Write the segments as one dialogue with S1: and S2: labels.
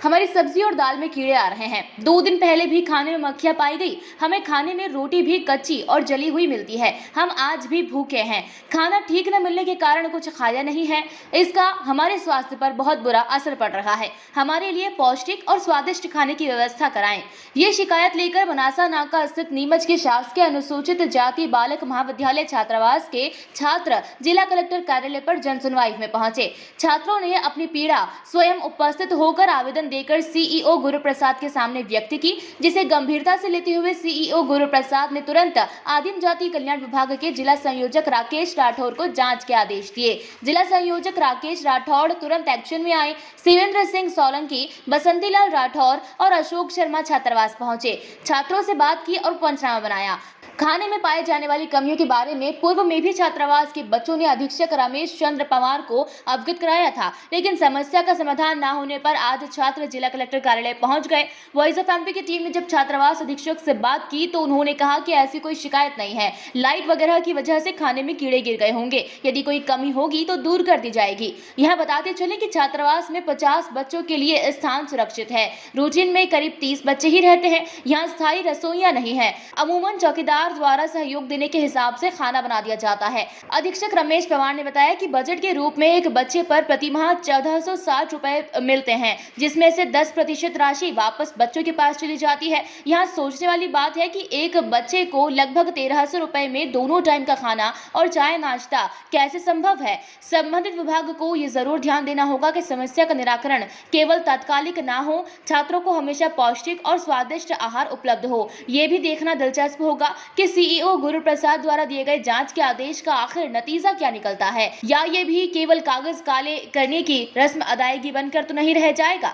S1: हमारी सब्जी और दाल में कीड़े आ रहे हैं। 2 दिन पहले भी खाने में मक्खियां पाई गई। हमें खाने में रोटी भी कच्ची और जली हुई मिलती है। हम आज भी भूखे हैं। खाना ठीक न मिलने के कारण कुछ खाया नहीं है। इसका हमारे स्वास्थ्य पर बहुत बुरा असर पड़ रहा है। हमारे लिए पौष्टिक और स्वादिष्ट खाने की व्यवस्था कराएं। ये शिकायत लेकर बनासा नाका स्थित नीमच के शासकीय अनुसूचित जाति बालक महाविद्यालय छात्रावास के छात्र जिला कलेक्टर कार्यालय पर जन सुनवाई में पहुंचे। छात्रों ने अपनी पीड़ा स्वयं उपस्थित होकर आवेदन देकर सीईओ गुरुप्रसाद के सामने व्यक्त की, जिसे गंभीरता से लेते हुए सीईओ गुरुप्रसाद ने तुरंत आदिम जाति कल्याण विभाग के जिला संयोजक राकेश राठौर को जांच के आदेश दिए। जिला संयोजक राकेश राठौर तुरंत एक्शन में आए। शिवेंद्र सिंह सोलंकी, बसंतीलाल राठौर और अशोक शर्मा छात्रावास पहुंचे, छात्रों से बात की और पंचनामा बनाया। खाने में पाए जाने वाली कमियों के बारे में पूर्व में भी छात्रावास के बच्चों ने अधीक्षक रमेश चंद्र पवार को अवगत कराया था, लेकिन समस्या का समाधान न होने पर आज छात्र जिला कलेक्टर कार्यालय पहुंच गए। वॉइस ऑफ एमपी की टीम ने जब छात्रावास अधीक्षक से बात की तो उन्होंने कहा कि ऐसी कोई शिकायत नहीं है। लाइट वगैरह की वजह से खाने में कीड़े गिर गए होंगे। यदि कोई कमी होगी तो दूर कर दी जाएगी। यहाँ बताते चले कि छात्रावास में 50 बच्चों के लिए स्थान सुरक्षित है। रूटीन में करीब 30 बच्चे ही रहते हैं। यहाँ स्थायी रसोइयां नहीं है। अमूमन चौकीदार द्वारा सहयोग देने के हिसाब से खाना बना दिया जाता है। अधीक्षक रमेश पवार ने बताया कि बजट के रूप में एक बच्चे पर प्रति माह 1460 रुपए मिलते हैं, जिसमें से 10% राशि वापस बच्चों के पास चली जाती है। यहाँ सोचने वाली बात है कि एक बच्चे को लगभग 1300 रुपए में दोनों टाइम का खाना और चाय नाश्ता कैसे संभव है। संबंधित विभाग को ये जरूर ध्यान देना होगा कि समस्या का निराकरण केवल तात्कालिक ना हो, छात्रों को हमेशा पौष्टिक और स्वादिष्ट आहार उपलब्ध हो। ये भी देखना दिलचस्प होगा कि सीईओ गुरुप्रसाद द्वारा दिए गए जांच के आदेश का आखिर नतीजा क्या निकलता है, या ये भी केवल कागज काले करने की रस्म अदायगी बनकर तो नहीं रह जाएगा।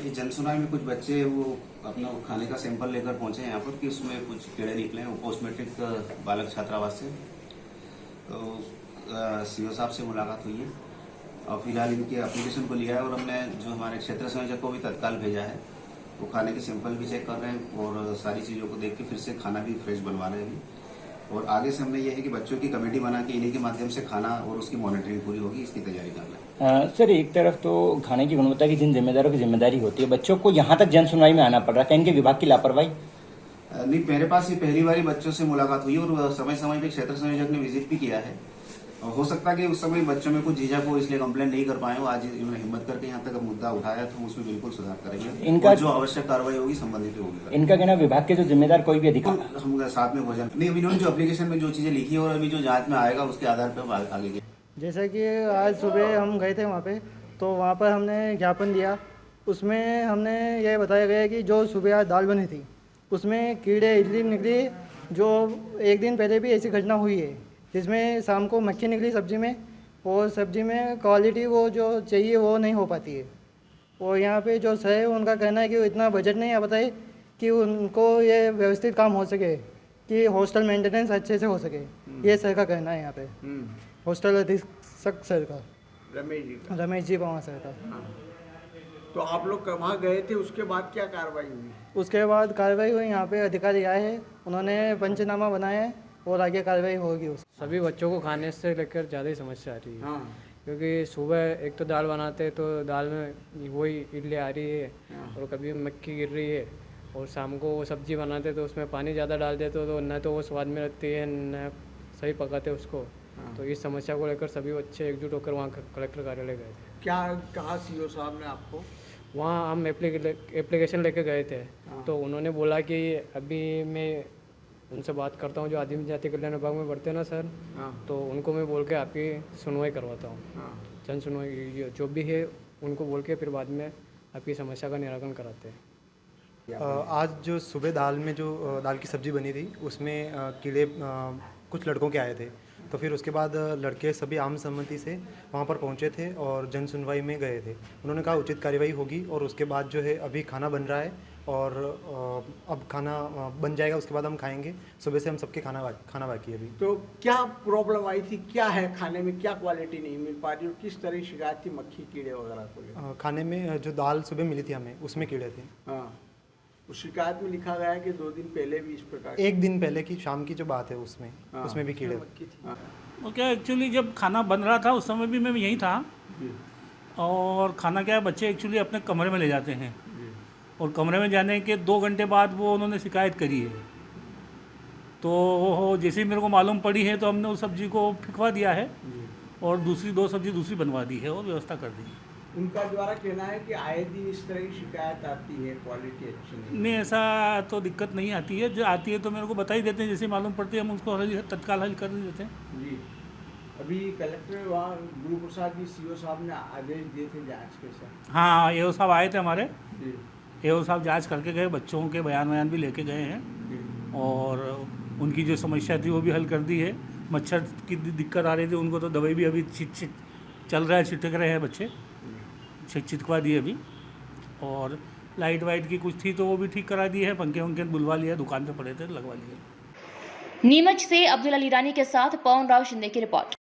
S2: ये जनसुनवाई में कुछ बच्चे वो अपना खाने का सैंपल लेकर पहुंचे यहाँ पर कि उसमें कुछ कीड़े निकले हैं। पोस्ट मैट्रिक बालक छात्रावास से तो सीओ साहब से मुलाकात हुई है और फिलहाल इनकी एप्लीकेशन को लिया है और हमने जो हमारे क्षेत्र संयोजक को भी तत्काल भेजा है। वो खाने के सैंपल भी चेक कर रहे हैं और सारी चीज़ों को देख के फिर से खाना भी फ्रेश बनवा रहे हैं अभी। और आगे से हमने ये है कि बच्चों की कमेटी बना के इन्हीं के माध्यम से खाना और उसकी मॉनिटरिंग पूरी होगी, इसकी तैयारी कर रहे हैं।
S3: सर, एक तरफ तो खाने की गुणवत्ता की जिन जिम्मेदारों की जिम्मेदारी होती है, बच्चों को यहाँ तक जन सुनवाई में आना पड़ रहा है, इनके विभाग की लापरवाही?
S2: नहीं, मेरे पास ये पहली बार बच्चों से मुलाकात हुई और समय समय पे क्षेत्र संयोजक ने विजिट भी किया है। हो सकता है कि उस समय बच्चों में कुछ झिझक हो, इसलिए कंप्लेंट नहीं कर पाए हो। आज इन्होंने हिम्मत करके यहाँ तक मुद्दा उठाया तो उसमें बिल्कुल सुधार करेंगे। इनका जो आवश्यक कार्रवाई होगी संबंधित होगी।
S3: इनका कहना विभाग के जो जिम्मेदार कोई भी अधिकारी
S2: हम साथ में भोजन नहीं, अभी इन्होंने जो एप्लीकेशन में जो चीजें लिखी है और अभी जो जांच में आएगा उसके आधार पर आगे की।
S4: जैसा कि आज सुबह हम गए थे वहाँ पे, तो वहाँ पर हमने ज्ञापन दिया। उसमें हमने ये बताया गया कि जो सुबह आज दाल बनी थी उसमें कीड़े इजली निकली। जो एक दिन पहले भी ऐसी घटना हुई है जिसमें शाम को मक्खी निकली सब्जी में, और सब्जी में क्वालिटी वो जो चाहिए वो नहीं हो पाती है। और यहाँ पे जो सर है उनका कहना है कि इतना बजट नहीं है बताए कि उनको ये व्यवस्थित काम हो सके, कि हॉस्टल मेंटेनेंस अच्छे से हो सके। ये सर का कहना है यहाँ पे, हॉस्टल अधीक्षक सर का, रमेश जी पवार सर का।
S5: तो आप लोग वहाँ गए थे, उसके बाद क्या कार्रवाई हुई?
S4: उसके बाद कार्रवाई हुई, यहाँ पे अधिकारी आए हैं, उन्होंने पंचनामा बनाया है और आगे कार्रवाई होगी।
S6: सभी बच्चों को खाने से लेकर ज़्यादा ही समस्या आ रही है।
S5: हाँ।
S6: क्योंकि सुबह एक तो दाल बनाते हैं तो दाल में वही इडली आ रही है और कभी मक्खी गिर रही है, और शाम को वो सब्जी बनाते तो उसमें पानी ज़्यादा डाल देते तो न तो वो स्वाद में लगती है न सही पकाते उसको। तो इस समस्या को लेकर सभी बच्चे एकजुट होकर वहाँ कलेक्टर कार्यालय गए थे।
S5: क्या कहा सीओ साहब ने आपको?
S6: वहाँ हम एप्लीकेशन लेके गए थे। तो उन्होंने बोला कि अभी मैं उनसे बात करता हूँ जो आदिम जाति कल्याण विभाग में बढ़ते हैं ना सर, तो उनको मैं बोल के आपकी सुनवाई करवाता हूँ। जन सुनवाई जो भी है उनको बोल के फिर बाद में आपकी समस्या का निराकरण कराते हैं।
S7: आज जो सुबह दाल में जो दाल की सब्ज़ी बनी थी उसमें कीड़े कुछ लड़कों के आए थे। तो फिर उसके बाद लड़के सभी आम सहमति से वहाँ पर पहुँचे थे और जन सुनवाई में गए थे। उन्होंने कहा उचित कार्रवाई होगी और उसके बाद जो है अभी खाना बन रहा है और अब खाना बन जाएगा, उसके बाद हम खाएंगे। सुबह से हम सबके खाना बाकी है अभी।
S5: तो क्या प्रॉब्लम आई थी, क्या है खाने में, क्या क्वालिटी नहीं मिल पा रही और किस तरह की शिकायत थी मक्खी कीड़े वगैरह को?
S7: खाने में जो दाल सुबह मिली थी हमें उसमें कीड़े थे।
S5: हाँ, उस शिकायत में लिखा गया है कि 2 दिन पहले भी इस प्रकार,
S7: एक दिन पहले की शाम की जो बात है उसमें भी कीड़े थे।
S8: ओके, एक्चुअली जब खाना बन रहा था उस समय भी मैं यहीं था और खाना क्या है, बच्चे एक्चुअली अपने कमरे में ले जाते हैं और कमरे में जाने के 2 घंटे बाद वो उन्होंने शिकायत करी है। तो जैसे ही मेरे को मालूम पड़ी है तो हमने उस सब्ज़ी को फिकवा दिया है और दूसरी 2 सब्ज़ी दूसरी बनवा दी है और व्यवस्था कर दी है।
S5: उनका द्वारा कहना है कि आए दिन इस तरह की शिकायत आती है, क्वालिटी अच्छी नहीं।
S8: नहीं, ऐसा तो दिक्कत नहीं आती है, जो आती है तो मेरे को बता ही देते हैं, जैसे मालूम पड़ती है हम उसको तत्काल हल कर देते हैं।
S5: जी, अभी कलेक्टर वहाँ गुरु प्रसाद जी सीओ साहब ने आदेश दिए थे जांच के साथ।
S8: हाँ, एओ साहब आए थे हमारे,
S5: जी
S8: एओ साहब जांच करके गए, बच्चों के बयान भी लेके गए हैं
S5: जी
S8: और उनकी जो समस्या थी वो भी हल कर दी है। मच्छर की दिक्कत आ रही थी उनको, तो दवाई भी अभी चल रहा है, छिटक रहे हैं बच्चे, छिटकवा दिए अभी। और लाइट वाइट की कुछ थी तो वो भी ठीक करा दी है, पंखे वंखे बुलवा लिया, दुकान पे पड़े थे लगवा लिए।
S1: नीमच से अब्दुल अली रानी के साथ पवन राव शिंदे की रिपोर्ट।